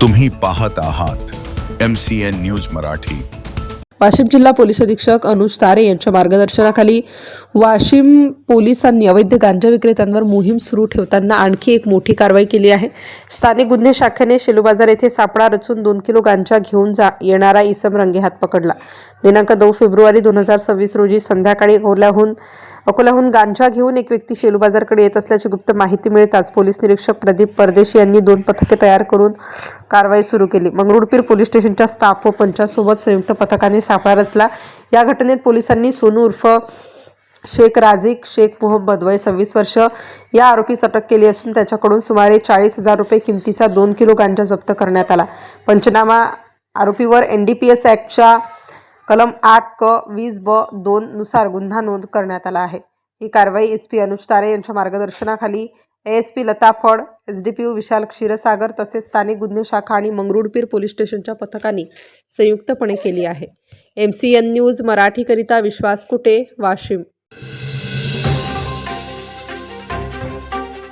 तुम्ही पाहत आहात MCN न्यूज मराठी। वाशिम जिल्हा पोलीस अधीक्षक अनुज तारे यांच्या मार्गदर्शनाखाली वाशिम पोलिसांनी अवैध गांजा विक्रेत्यांवर मोहीम सुरू ठेवताना आणखी एक मोठी कारवाई केली आहे। स्थानिक गुन्हे शाखेने शेलू बाजार येथे सापळा रचून 2 किलो गांजा घेऊन येणारा इसम रंगेहात पकडला। दिनांक 2 फेब्रुवारी 2026 रोजी संध्याकाळी अकोल्याहून गांजा घेऊन एक व्यक्ती शेलू बाजारकडे येत असल्याची गुप्त माहिती मिळताच पोलीस निरीक्षक प्रदीप परदेशी यांनी 2 पथके तयार करून कारवाई सुरू केली। मंगरुळपीर पोलीस स्टेशनच्या स्टाफ व पंचासोबत संयुक्त पथकाने सापळा रचला। या घटनेत पोलिसांनी सोनू उर्फ शेख राझिक शेख मोहम्मद वय 26 वर्ष या आरोपीस अटक केली असून त्याच्याकडून सुमारे 40,000 रुपये किमतीचा 2 किलो गांजा जप्त करण्यात आला। पंचनामा आरोपीवर NDPS ऍक्टच्या कलम 8 क 20 ब 2 नुसार गुन्हा नोंद करण्यात आला आहे। ही कारवाई SP अनुज तारे यांच्या मार्गदर्शनाखाली ASP लता फड, SDPO विशाल क्षीरसागर तसेच स्थानिक गुन्हे शाखा आणि मंगरुळपीर पोलीस स्टेशनच्या पथकांनी संयुक्तपणे केली आहे। MCN न्यूज मराठीकरिता विश्वास कुटे, वाशिम।